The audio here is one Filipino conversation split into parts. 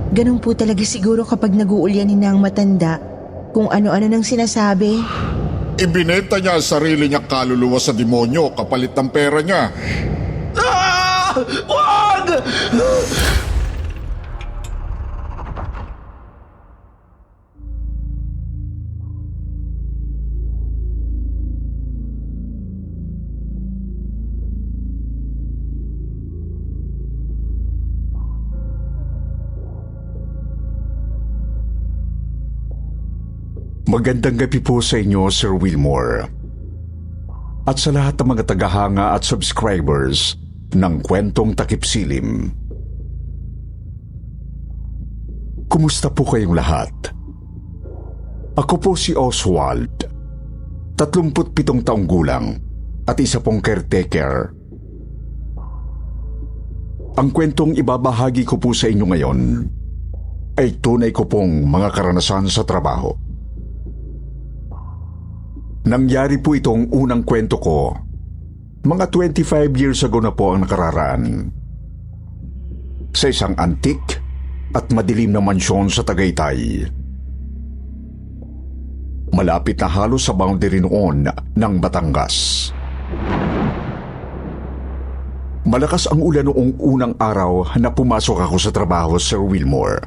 Ganun po talaga siguro kapag nag-uulyanin na ang matanda kung ano-ano nang sinasabi. Ibinenta niya ang sarili niyang kaluluwa sa demonyo kapalit ng pera niya. Ah! Wag! Magandang gabi po sa inyo, Sir Wilmore. At sa lahat ng mga tagahanga at subscribers ng Kwentong Takip Silim. Kumusta po kayong lahat? Ako po si Oswald, 37 taong gulang at isa pong caretaker. Ang kwentong ibabahagi ko po sa inyo ngayon ay tunay ko pong mga karanasan sa trabaho. Nangyari po itong unang kwento ko, mga 25 years ago na po ang nakararaan. Sa isang antik at madilim na mansyon sa Tagaytay. Malapit na halos sa boundary noon ng Batangas. Malakas ang ulan noong unang araw na pumasok ako sa trabaho, Sir Wilmore.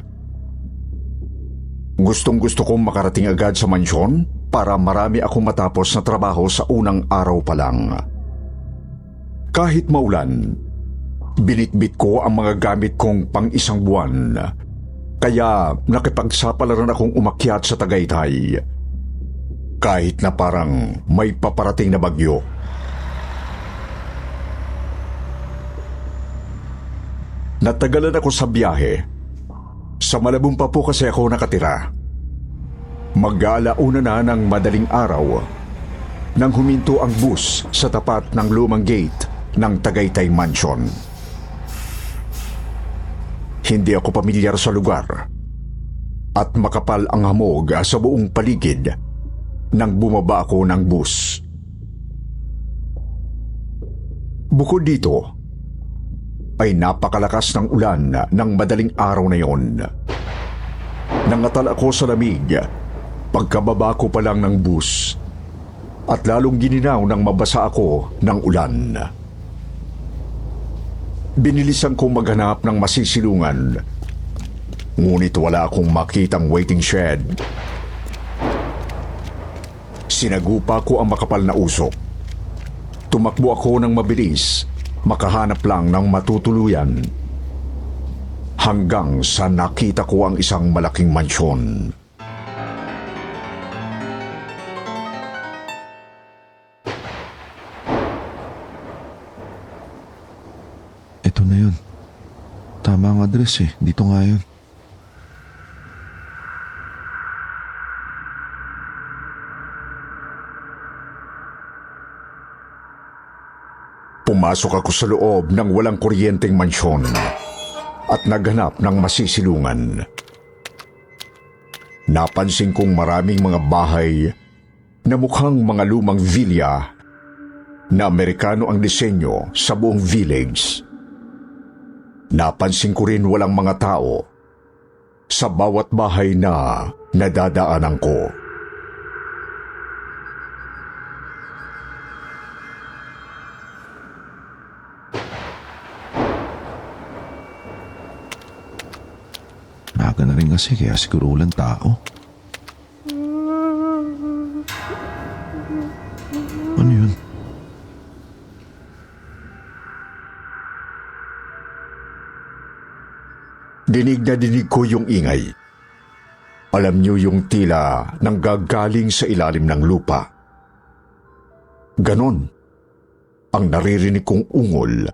Gustong-gusto kong makarating agad sa mansyon para marami akong matapos na trabaho sa unang araw pa lang. Kahit maulan, binitbit ko ang mga gamit kong pang-isang buwan, kaya nakipagsapalaran akong umakyat sa Tagaytay. Kahit na parang may paparating na bagyo. Natagalan ako sa biyahe. Sa Malabon pa po kasi ako nakatira. Mag-aalauna na ng madaling araw nang huminto ang bus sa tapat ng lumang gate ng Tagaytay Mansion. Hindi ako pamilyar sa lugar at makapal ang hamog sa buong paligid nang bumaba ako ng bus. Bukod dito, ay napakalakas ng ulan ng madaling araw na yon. Nangatal ako sa lamig pagkababa ko pa lang ng bus at lalong gininaw nang mabasa ako ng ulan. Binilisan kong maghanap ng masisilungan, ngunit wala akong makitang waiting shed. Sinagupa ko ang makapal na usok. Tumakbo ako ng mabilis, makahanap lang ng matutuluyan. Hanggang sa nakita ko ang isang malaking mansyon. Ito na yun. Tama ang address eh. Dito nga yun. Pumasok ako sa loob ng walang kuryenteng mansyon at naghanap ng masisilungan. Napansin kong maraming mga bahay na mukhang mga lumang villa na Amerikano ang disenyo sa buong village. Napansin ko rin walang mga tao sa bawat bahay na nadadaanan ko. Maaga na rin kasi kaya siguro walang tao. Ano yun? Dinig na dinig ko yung ingay. Alam niyo yung tila nang gagaling sa ilalim ng lupa. Ganon ang naririnig kong ungol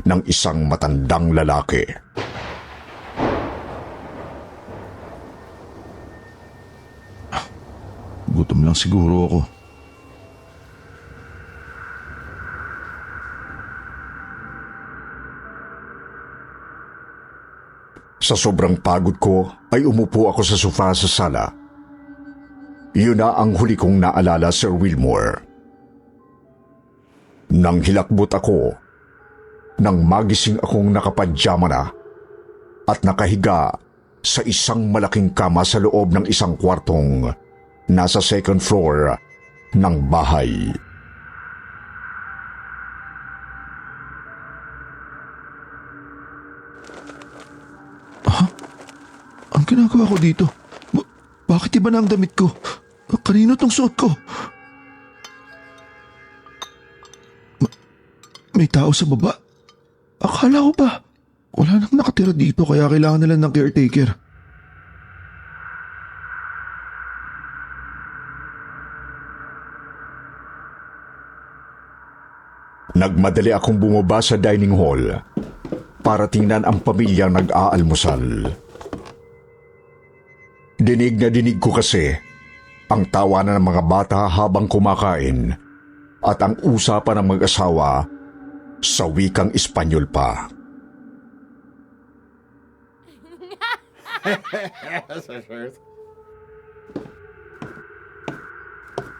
ng isang matandang lalaki. Gutom lang siguro ako. Sa sobrang pagod ko ay umupo ako sa sofa sa sala. Yun na ang huli kong naalala, Sir Wilmore. Nang hilakbot ako, nang magising akong nakapadyama na at nakahiga sa isang malaking kama sa loob ng isang kwartong nasa second floor ng bahay. Ang ginagawa ko dito? Bakit iba na ang damit ko? Kanino tong suot ko? May tao sa baba? Akala ko ba? Wala nang nakatira dito kaya kailangan nila ng caretaker. Nagmadali akong bumaba sa dining hall para tingnan ang pamilyang nag-aalmusal. Dinig na dinig ko kasi ang tawanan ng mga bata habang kumakain at ang usapan ng mag-asawa sa wikang Espanyol pa.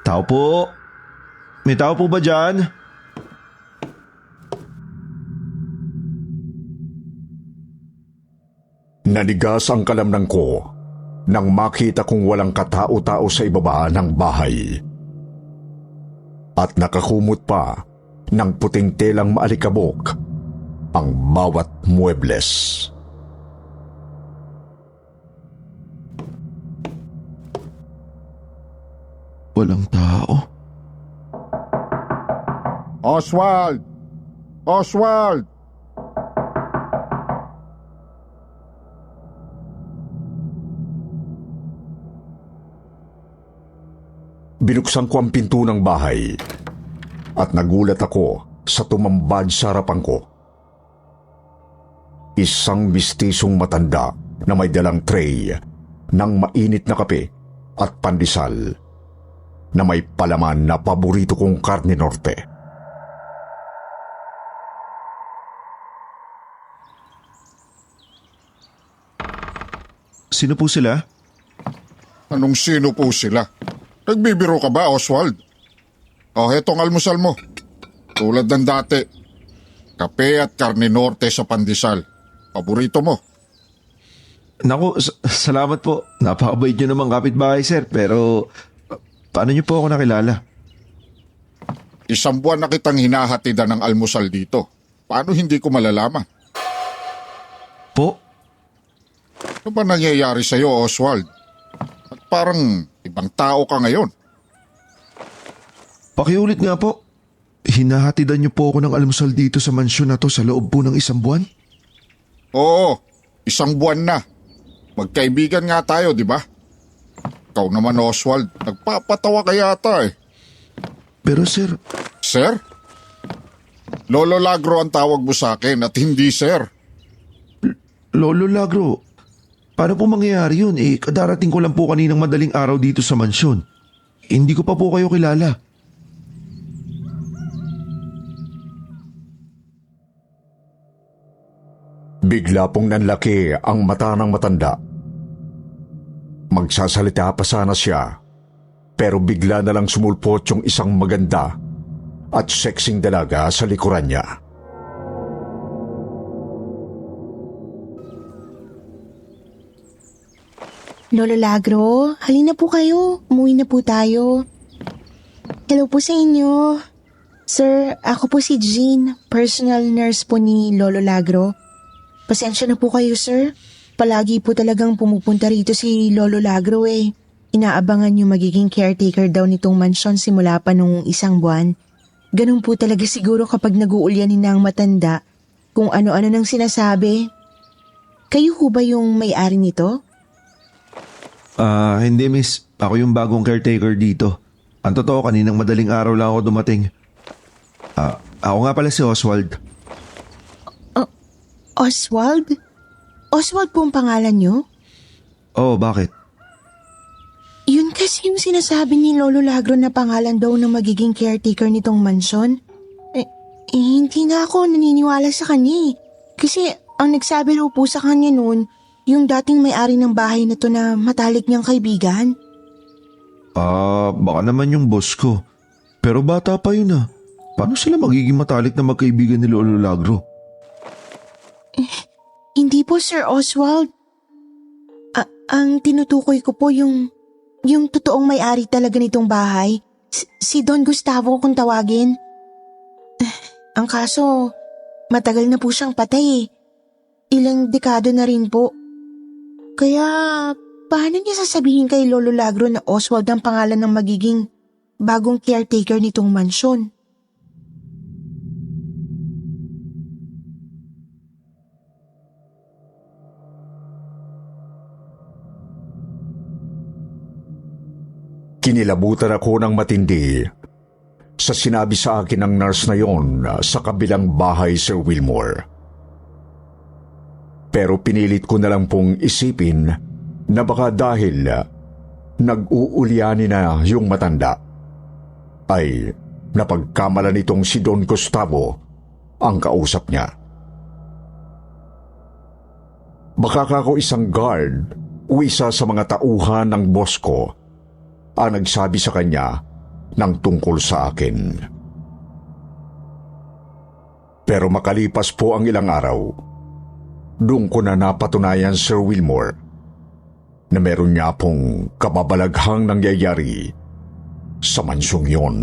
Tao po? May tao po ba dyan? Nanigas ang kalamnan ko nang makita kong walang katao-tao sa ibaba ng bahay. At nakakumot pa ng puting telang maalikabok ang bawat muebles. Walang tao. Oswald! Oswald! Binuksan ko ang pinto ng bahay at nagulat ako sa tumambad sa harapan ko. Isang mistisong matanda na may dalang tray ng mainit na kape at pandesal na may palaman na paborito kong karne norte. Sino po sila? Anong sino po sila? Nagbibiro ka ba, Oswald? O, hetong almusal mo. Tulad ng dati. Kape at karne norte sa pandesal. Paborito mo. Naku, salamat po. Napakabait nyo namang kapitbahay, sir. Pero, paano nyo po ako nakilala? Isang buwan na kitang hinahatidan ng almusal dito. Paano hindi ko malalaman? Po? Ano ba nangyayari sa'yo, Oswald? At parang ibang tao ka ngayon. Pakiulit nga po. Hinahatidan niyo po ako ng almusal dito sa mansyon na to sa loob po ng isang buwan? Oo, isang buwan na. Magkaibigan nga tayo, di ba? Ikaw naman, Oswald, nagpapatawa ka yata eh. Pero sir, Sir? Lolo Lagro ang tawag mo sa akin at hindi sir. Lolo Lagro, paano po mangyayari yun? Kadarating ko lang po kaninang madaling araw dito sa mansyon. Hindi ko pa po kayo kilala. Bigla pong nanlaki ang mata ng matanda. Magsasalita pa sana siya, pero bigla na lang sumulpot yung isang maganda at sexing dalaga sa likuran niya. Lolo Lagro, halina po kayo. Umuwi na po tayo. Hello po sa inyo. Sir, ako po si Jean, personal nurse po ni Lolo Lagro. Pasensya na po kayo, sir. Palagi po talagang pumupunta rito si Lolo Lagro eh. Inaabangan yung magiging caretaker daw nitong mansyon simula pa nung isang buwan. Ganun po talaga siguro kapag nag-uulyanin na ang matanda kung ano-ano nang sinasabi. Kayo ho ba yung may-ari nito? Hindi miss. Ako yung bagong caretaker dito. Ang totoo, kaninang madaling araw lang ako dumating. Ako nga pala si Oswald. Oswald? Oswald po ang pangalan niyo? Oh, bakit? Yun kasi yung sinasabi ni Lolo Lagro na pangalan daw ng magiging caretaker nitong mansyon. Hindi nga ako naniniwala sa kanya eh. Kasi ang nagsabi raw po sa kanya noon, yung dating may-ari ng bahay na to na matalik niyang kaibigan. Baka naman yung boss ko. Pero bata pa yun ah. Paano sila magiging matalik na magkaibigan ni Lolo Lagro? Hindi po, Sir Oswald. Ang tinutukoy ko po yung totoong may-ari talaga nitong bahay. Si Don Gustavo kung tawagin. Ang kaso, matagal na po siyang patay eh. Ilang dekado na rin po. Kaya, paano niya sasabihin kay Lolo Lagro na Oswald ang pangalan ng magiging bagong caretaker nitong mansyon? Kinilabutan ako ng matindi sa sinabi sa akin ng nurse na yon sa kabilang bahay, Sir Wilmore. Pero pinilit ko na lang pong isipin na baka dahil nag-uulyani na yung matanda, ay napagkamalan nitong si Don Gustavo ang kausap niya. Baka ako isang guard o isa sa mga tauhan ng boss ko ang nagsabi sa kanya ng tungkol sa akin. Pero makalipas po ang ilang araw, doon ko na napatunayan, Sir Wilmore, na meron niya pong kababalaghang nangyayari sa mansyong yon.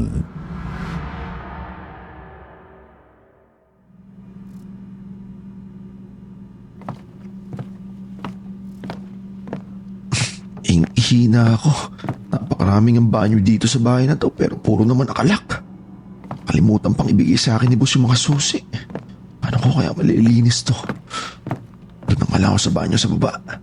Hina ako. Napakaraming ang banyo dito sa bahay na to pero puro naman nakalak. Kalimutan pang ibigay sa akin ni boss yung mga susi. Paano ko kaya malilinis to? Doon na pala ako sa banyo sa baba.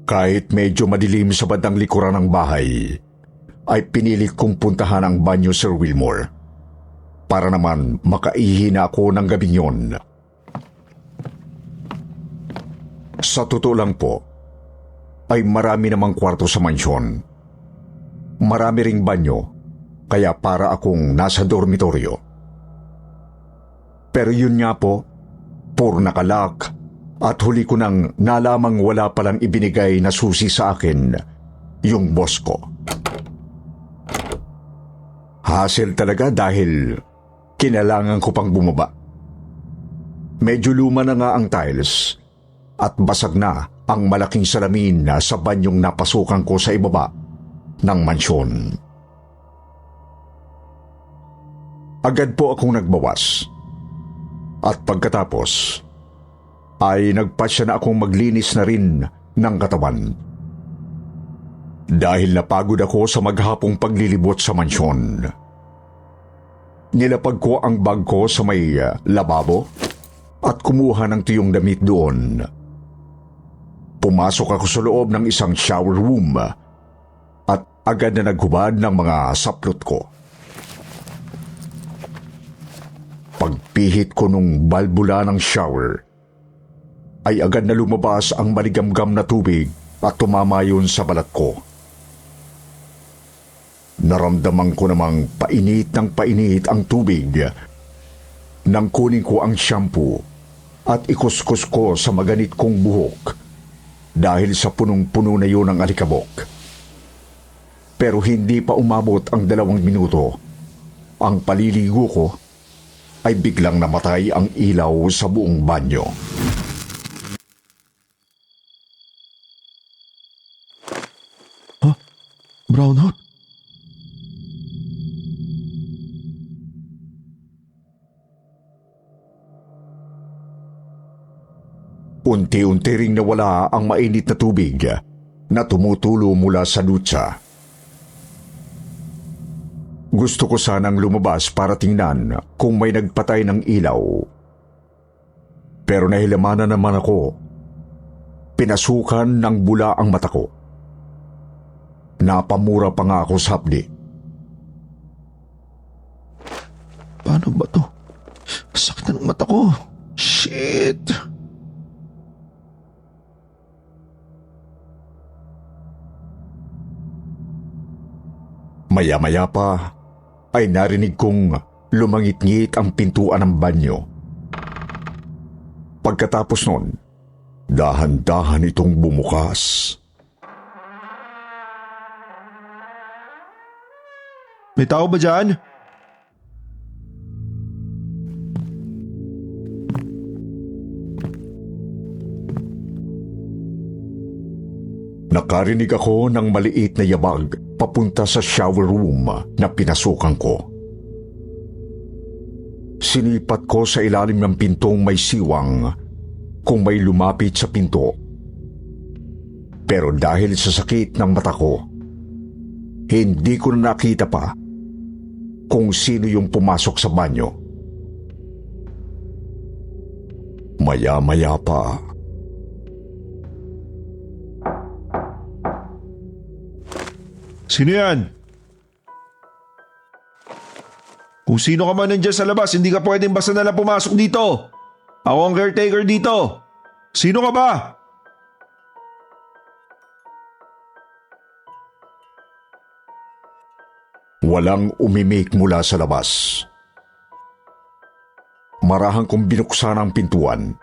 Kahit medyo madilim sa bandang likuran ng bahay, ay pinilit kong puntahan ang banyo, Sir Wilmore, para naman makaihi na ako ng gabing yon. Sa totoo lang po, ay marami namang kwarto sa mansyon. Marami ring banyo, kaya para akong nasa dormitoryo. Pero yun nga po, puro nakalak, at huli ko nang nalamang wala palang ibinigay na susi sa akin yung boss ko. Hassle talaga dahil kinailangan ko pang bumaba. Medyo luma na nga ang tiles at basag na ang malaking salamin na sa banyong napasukan ko sa ibaba ng mansyon. Agad po akong nagbawas at pagkatapos ay nagpasya na akong maglinis na rin ng katawan. Dahil napagod ako sa maghapong paglilibot sa mansyon. Nilapag ko ang bag ko sa may lababo at kumuha ng tuyong damit doon. Pumasok ako sa loob ng isang shower room at agad na naghubad ng mga saplot ko. Pagpihit ko nung balbula ng shower, ay agad na lumabas ang maligamgam na tubig at tumama yun sa balat ko. Naramdaman ko namang painit ng painit ang tubig nang kunin ko ang shampoo at ikuskus ko sa maganit kong buhok dahil sa punong-puno na yun ng alikabok. Pero hindi pa umabot ang 2 minuto. Ang paliligo ko ay biglang namatay ang ilaw sa buong banyo. Brownout? Unti-unti ring nawala ang mainit na tubig na tumutulo mula sa dutsa. Gusto ko sanang lumabas para tingnan kung may nagpatay ng ilaw. Pero nahilamanan naman ako. Pinasukan ng bula ang mata ko. Napamura pa nga ako sa hapdi. Paano ba to? Sakit na ng mata ko. Shit! Maya-maya pa ay narinig kong lumangit-ngit ang pintuan ng banyo. Pagkatapos nun, dahan-dahan itong bumukas. May tao ba dyan? Nakarinig ako ng maliit na yabag papunta sa shower room na pinasukan ko. Sinipat ko sa ilalim ng pintong may siwang kung may lumapit sa pinto. Pero dahil sa sakit ng mata ko, hindi ko na nakita pa kung sino yung pumasok sa banyo. Maya-maya pa, Sino yan? Kung sino ka man nandiyan sa labas, hindi ka pwedeng basta na lang pumasok dito. Ako ang caretaker dito. Sino ka ba? walang umimik mula sa labas. Marahang kong binuksan ang pintuan.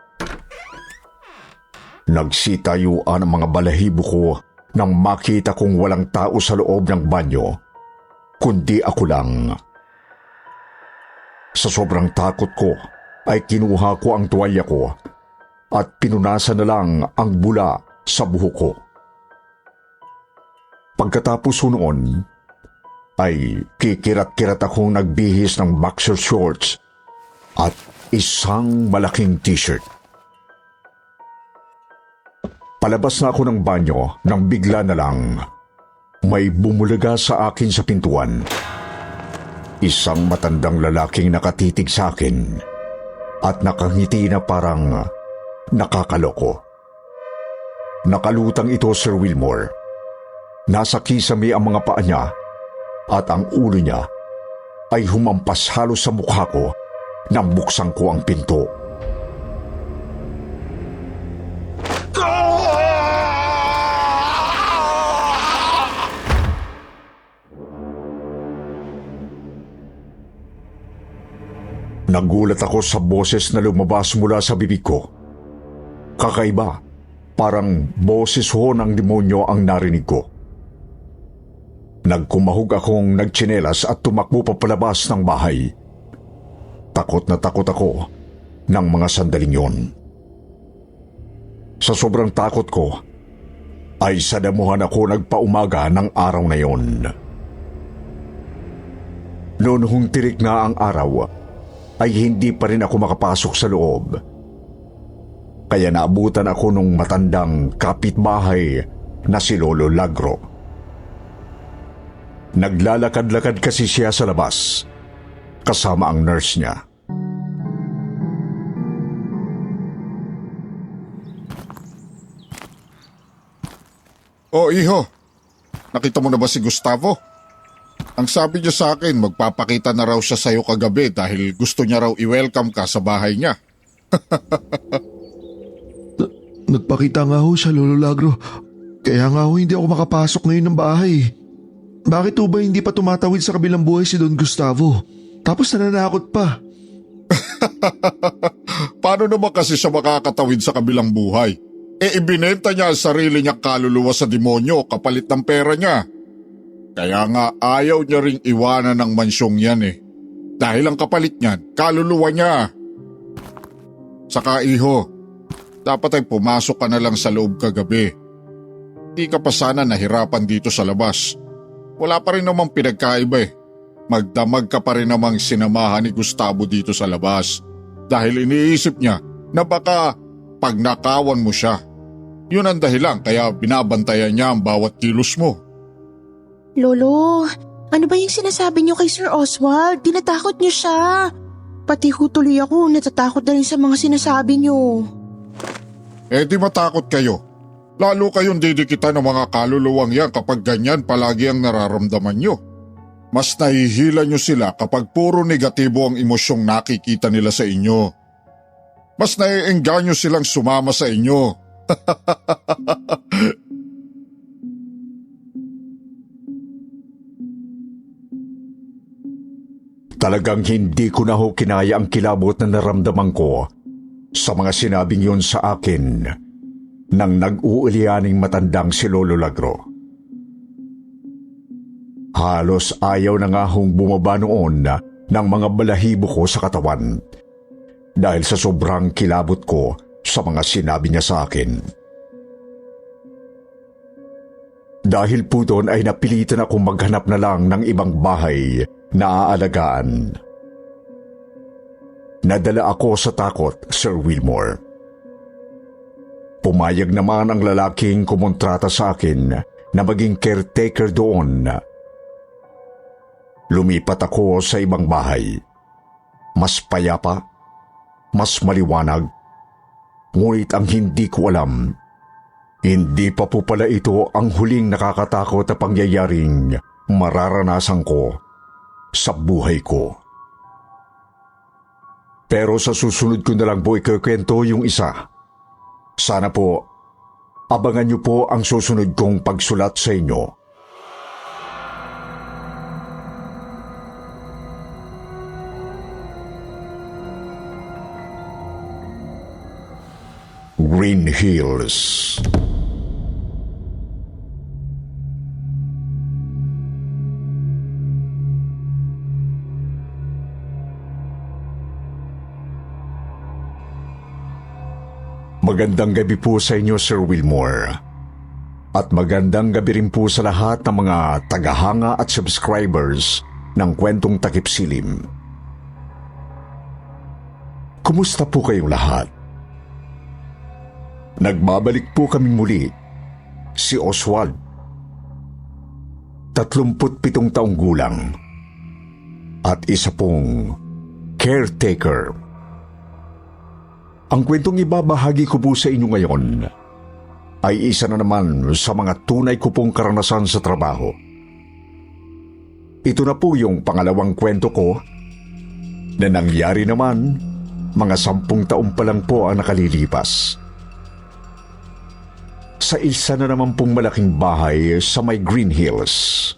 Nagsitayuan ang mga balahibo ko nang makita kong walang tao sa loob ng banyo, kundi ako lang. Sa sobrang takot ko, ay kinuha ko ang tuwalya ko at pinunasan na lang ang bula sa buhok ko. Pagkatapos noon, ay kikirat-kirat akong nagbihis ng boxer shorts at isang malaking t-shirt. Palabas na ako ng banyo nang bigla na lang may bumulaga sa akin sa pintuan. Isang matandang lalaking nakatitig sa akin at nakangiti na parang nakakaloko. Nakalutang ito, Sir Wilmore. Nasa kisame ang mga paa niya at ang ulo niya ay humampas halos sa mukha ko nang buksan ko ang pinto. Nagulat ako sa boses na lumabas mula sa bibig ko. Kakaiba, parang boses ho ng demonyo ang narinig ko. Nagkumahog akong nagtsinelas at tumakbo papalabas ng bahay. Takot na takot ako ng mga sandaling yon. Sa sobrang takot ko, ay sadamuhan ako nagpaumaga ng araw na yon. Noon hong tirik na ang araw, ay hindi pa rin ako makapasok sa loob. Kaya naabutan ako nung matandang kapitbahay na si Lolo Lagro. Naglalakad-lakad kasi siya sa labas, kasama ang nurse niya. Oh, iho. Nakita mo na ba si Gustavo? Ang sabi niya sa akin, magpapakita na raw siya sa'yo kagabi dahil gusto niya raw i-welcome ka sa bahay niya. Nagpakita nga ho siya, Lolo Lagro. Kaya nga ho hindi ako makapasok ngayon ng bahay. Bakit ho ba hindi pa tumatawid sa kabilang buhay si Don Gustavo? Tapos nananakot pa. Paano naman kasi siya makakatawid sa kabilang buhay? Ibinenta niya ang sarili niya kaluluwa sa demonyo kapalit ng pera niya. Kaya nga ayaw niya ring iwanan ng mansyong yan Dahil ang kapalit niyan, kaluluwa niya. Saka iho, dapat ay pumasok ka na lang sa loob kagabi. Di ka pa sana nahirapan dito sa labas. Wala pa rin namang pinagkaiba Magdamag ka pa rin namang sinamahan ni Gustavo dito sa labas. Dahil iniisip niya na baka pagnakawan mo siya. Yun ang dahilan kaya binabantayan niya ang bawat kilos mo. Lolo, ano ba yung sinasabi niyo kay Sir Oswald? Tinatakot niyo siya. Pati ho tuloy ako, natatakot na rin sa mga sinasabi niyo. Di matakot kayo. Lalo kayong didikitan ng mga kaluluwang yan kapag ganyan palagi ang nararamdaman niyo. Mas nahihila niyo sila kapag puro negatibo ang emosyong nakikita nila sa inyo. Mas naiengganyo silang sumama sa inyo. Talagang hindi ko na ho kinaya ang kilabot na naramdaman ko sa mga sinabing yun sa akin ng nag-uulianing matandang si Lolo Lagro. Halos ayaw na nga hong bumaba noon ng mga balahibo ko sa katawan dahil sa sobrang kilabot ko sa mga sinabi niya sa akin. Dahil po doon ay napilitan akong maghanap na lang ng ibang bahay na aalagaan. Nadala ako sa takot, Sir Wilmore. Pumayag naman ang lalaking kumontrata sa akin na maging caretaker doon. Lumipat ako sa ibang bahay. Mas payapa, mas maliwanag. Ngunit ang hindi ko alam, hindi pa po pala ito ang huling nakakatakot na pangyayaring mararanasan ko sa buhay ko. Pero sa susunod ko na lang po ikukwento yung isa. Sana po, abangan niyo po ang susunod kong pagsulat sa inyo. Green Hills. Magandang gabi po sa inyo, Sir Wilmore. At magandang gabi rin po sa lahat ng mga tagahanga at subscribers ng Kwentong Takip Silim. Kumusta po kayong lahat? Nagbabalik po kaming muli, si Oswald. 37 taong gulang at isa pong caretaker. Ang kwentong ibabahagi ko po sa inyo ngayon ay isa na naman sa mga tunay ko pong karanasan sa trabaho. Ito na po yung pangalawang kwento ko na nangyari naman mga 10 taon pa lang po ang nakalilipas. Sa isa na naman pong malaking bahay sa may Green Hills.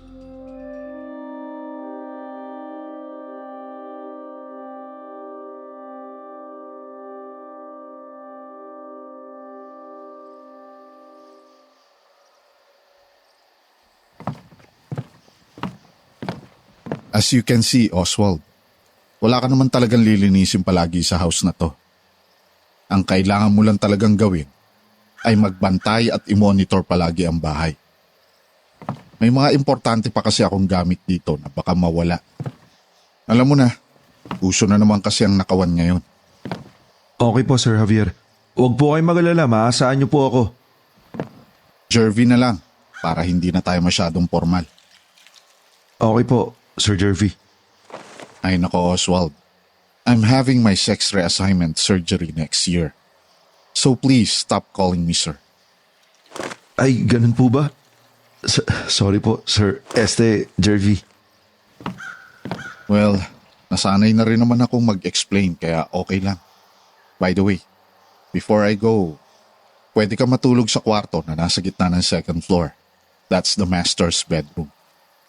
As you can see, Oswald, wala ka naman talagang lilinisin palagi sa house na to. Ang kailangan mo lang talagang gawin ay magbantay at i-monitor palagi ang bahay. May mga importante pa kasi akong gamit dito na baka mawala. Alam mo na, uso na naman kasi ang nakawan ngayon. Okay po, Sir Javier. Huwag po kayong mag-alala, maasaan niyo po ako. Jervy na lang, para hindi na tayo masyadong formal. Okay po, Sir Jervy. Ay nako, Oswald. I'm having my sex reassignment surgery next year. So please stop calling me sir. Ay, ganun po ba? Sorry po, Sir Jervy. Well, nasanay na rin naman akong mag-explain kaya okay lang. By the way, before I go, pwede ka matulog sa kwarto na nasa gitna ng second floor. That's the master's bedroom.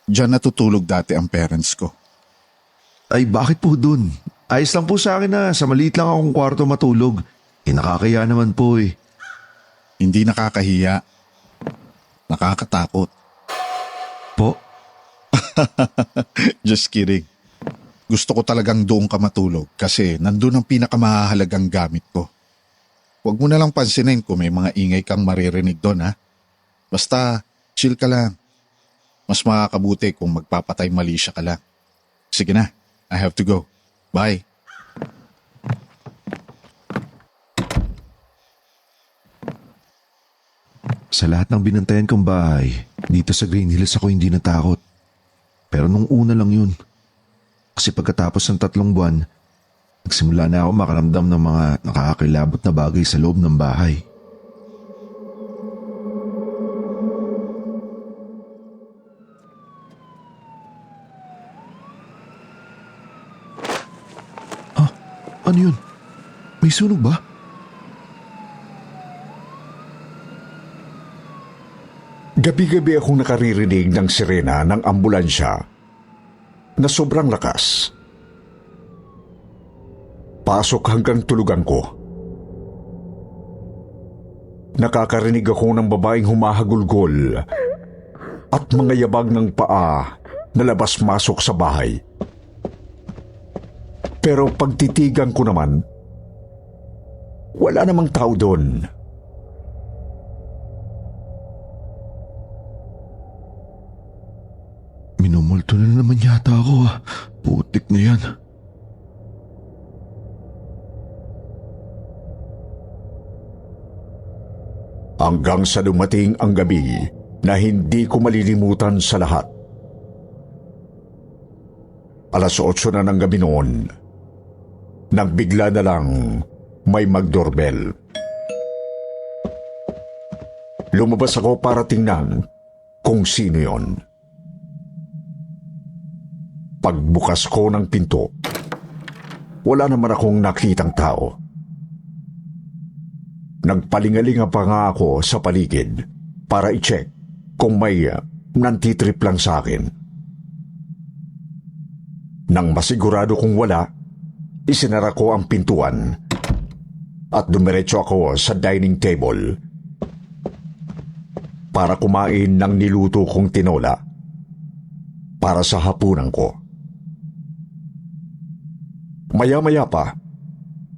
Diyan natutulog dati ang parents ko. Ay, bakit po dun? Ayos lang po sa akin na sa maliit lang akong kwarto matulog. Nakakaya naman po eh. Hindi nakakahiya. Nakakatakot. Po? Just kidding. Gusto ko talagang doon ka matulog kasi nandun ang pinakamahalagang gamit ko. Huwag mo na lang pansinin kung may mga ingay kang maririnig doon ha. Basta chill ka lang. Mas makakabuti kung magpapatay mali siya ka lang. Sige na, I have to go. Bye. Sa lahat ng binantayan kong bahay, dito sa Green Hills ako hindi natakot. Pero nung una lang yun. Kasi pagkatapos ng 3 buwan, nagsimula na ako makaramdam ng mga nakakakilabot na bagay sa loob ng bahay. Ah, ano yun? May sunog ba? Gabi-gabi akong nakaririnig ng sirena ng ambulansya na sobrang lakas. Pasok hanggang tulugan ko. Nakakarinig ako ng babaeng humahagulgol at mga yabag ng paa na labas-masok sa bahay. Pero pagtitigan ko naman, wala namang tao doon. Minumulto na naman yata ako ah. Putik na yan. Hanggang sa dumating ang gabi na hindi ko malilimutan sa lahat. Alas 8 na ng gabi noon, nang bigla na lang may mag-doorbell. Lumabas ako para tingnan kung sino yon. Pagbukas ko ng pinto, wala naman akong nakitang tao. Nagpalingalinga pa nga ako sa paligid para i-check kung may nantitrip lang sa akin. Nang masigurado kong wala, isinara ko ang pintuan at dumiretso ako sa dining table para kumain ng niluto kong tinola para sa hapunan ko. Maya-maya pa,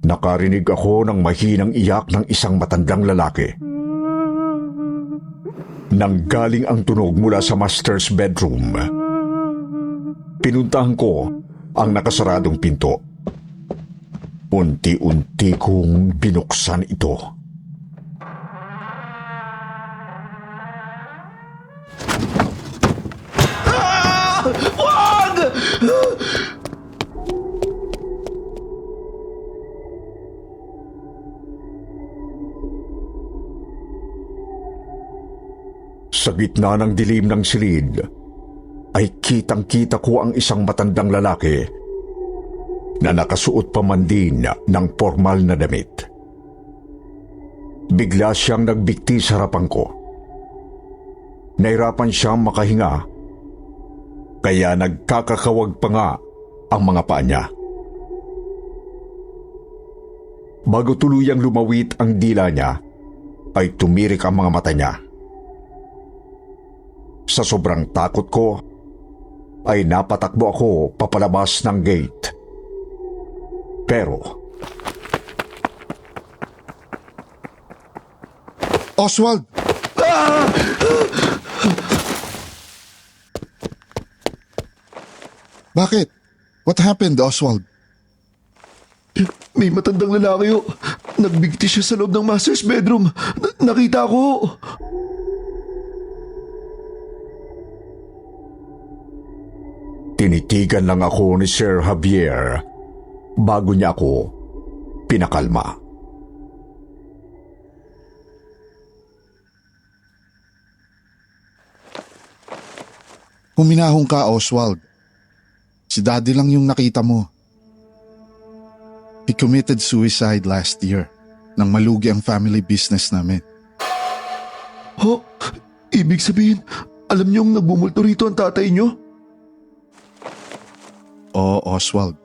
nakarinig ako ng mahinang iyak ng isang matandang lalaki. Nanggaling ang tunog mula sa master's bedroom. Pinuntahan ko ang nakasaradong pinto. Unti-unti kong binuksan ito. Wag! Sa gitna ng dilim ng silid, ay kitang-kita ko ang isang matandang lalaki na nakasuot pa man din ng formal na damit. Bigla siyang nagbigti sa harapan ko. Nahirapan siyang makahinga, kaya nagkakakawag pa nga ang mga paa niya. Bago tuluyang lumawit ang dila niya, ay tumirik ang mga mata niya. Sa sobrang takot ko, ay napatakbo ako papalabas ng gate. Pero, Oswald! Bakit? What happened, Oswald? May matandang lalaki oh. Nagbigti siya sa loob ng master's bedroom. Nakita ko. tinitigan lang ako ni Sir Javier bago niya ako pinakalma. Huminahon ka, Oswald. Si Daddy lang yung nakita mo. He committed suicide last year nang malugi ang family business namin. Ho? Ibig sabihin, alam niyong nagbumulto rito ang tatay niyo? Oo, Oswald.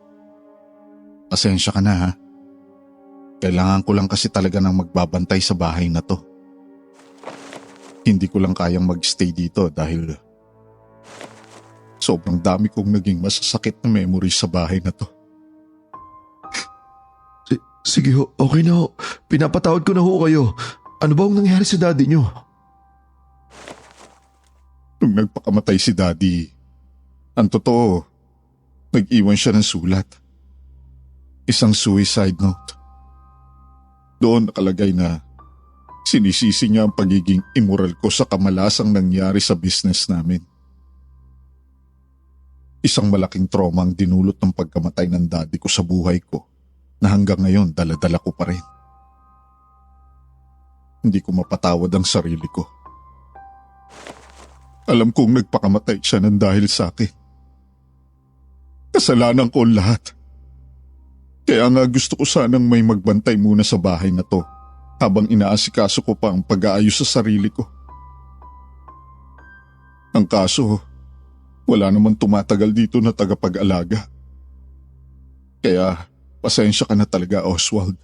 Pasensya ka na ha. Kailangan ko lang kasi talaga ng magbabantay sa bahay na to. Hindi ko lang kayang magstay dito dahil sobrang dami kong naging masasakit na memories sa bahay na to. Sige ho, okay na ho. Pinapatawad ko na ho kayo. Ano ba ang nangyari sa daddy niyo? Nung nagpakamatay si Daddy, ang totoo, nag-iwan siya ng sulat. Isang suicide note. Doon nakalagay na sinisisi niya ang pagiging immoral ko sa kamalasang nangyari sa business namin. Isang malaking trauma ang dinulot ng pagkamatay ng daddy ko sa buhay ko na hanggang ngayon dala-dala ko pa rin. Hindi ko mapatawad ang sarili ko. Alam kong nagpakamatay siya ng dahil sa akin. Kasalanan ko ang lahat. Kaya nga gusto ko sanang may magbantay muna sa bahay na to habang inaasikaso ko pa ang pag-aayos sa sarili ko. Ang kaso, wala namang tumatagal dito na tagapag-alaga. Kaya pasensya ka na talaga, Oswald.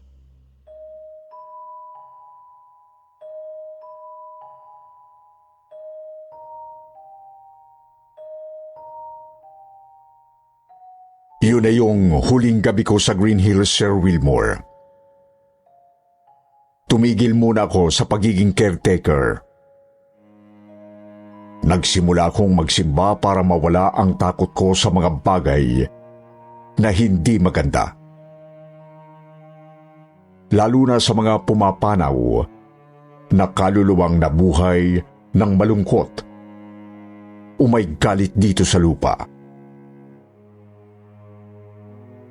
Yun na yung huling gabi ko sa Green Hills, Sir Wilmore. Tumigil muna ako sa pagiging caretaker. Nagsimula akong magsimba para mawala ang takot ko sa mga bagay na hindi maganda. Lalo na sa mga pumapanaw na kaluluwang nabuhay ng malungkot o may galit dito sa lupa.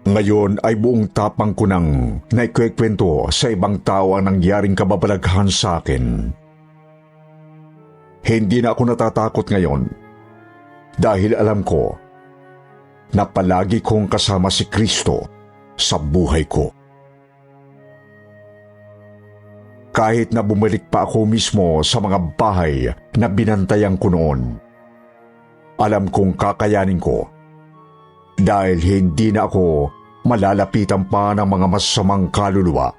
Ngayon ay buong tapang ko nang naikwekwento sa ibang tao ang nangyaring kababalaghan sa akin. Hindi na ako natatakot ngayon dahil alam ko na palagi kong kasama si Kristo sa buhay ko. Kahit na bumalik pa ako mismo sa mga bahay na binantayan ko noon, alam kong kakayanin ko dahil hindi na ako malalapitan pa ng mga masamang kaluluwa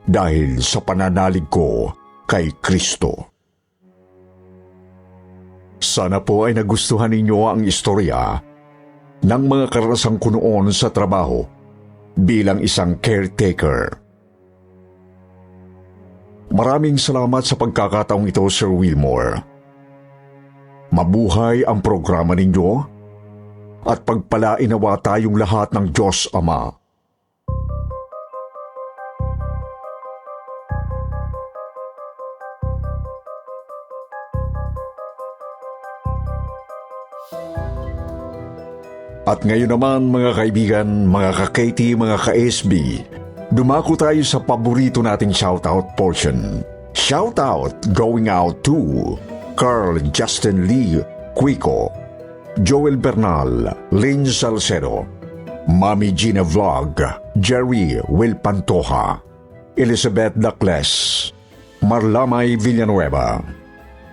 dahil sa pananalig ko kay Kristo. Sana po ay nagustuhan ninyo ang istorya ng mga karanasan ko noon sa trabaho bilang isang caretaker. Maraming salamat sa pagkakataong ito, Sir Wilmore. Mabuhay ang programa ninyo at pagpalain nawa tayong lahat ng Diyos Ama. At ngayon naman mga kaibigan, mga ka-KT, mga ka-SB, dumako tayo sa paborito nating shoutout portion. Shoutout going out to Carl Justin Lee Quico, Joel Bernal, Lynn Salcedo, Mami Gina Vlog, Jerry Will Pantoja, Elizabeth Dacles, Marlamay Villanueva,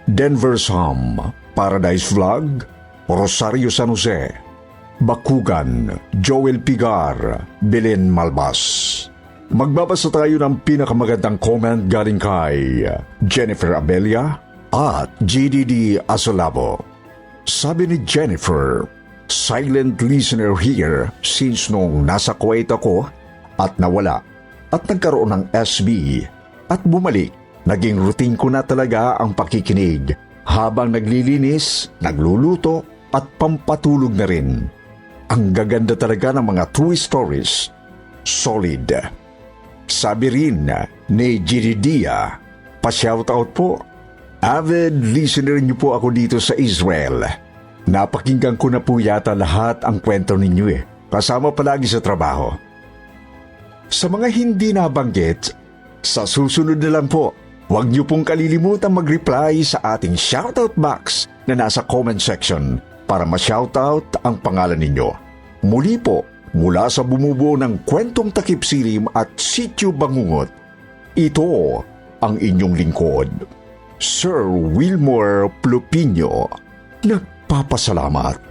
Denver Sam, Paradise Vlog, Rosario San Jose, Bakugan, Joel Pigar, Belen Malbas. Magbabasa tayo ng pinakamagandang comment galing kay Jennifer Abelia at GDD Asolabo. Sabi ni Jennifer, silent listener here since nung nasa Kuwait ako at nawala at nagkaroon ng SB at bumalik. Naging routine ko na talaga ang pakikinig habang naglilinis, nagluluto at pampatulog na rin. Ang gaganda talaga ng mga true stories. Solid. Sabi rin ni Jiridia, pa-shoutout po. Avid listener niyo po ako dito sa Israel. Napakinggan ko na po yata lahat ang kwento ninyo kasama palagi sa trabaho. Sa mga hindi nabanggit, sa susunod na lang po, huwag niyo pong kalilimutan mag-reply sa ating shoutout box na nasa comment section para ma-shoutout ang pangalan ninyo. Muli po, mula sa bumubuo ng Kwentong Takip Silim at Sityo Bangungot, ito ang inyong lingkod, Sir Wilmore Plupino, nagpapasalamat.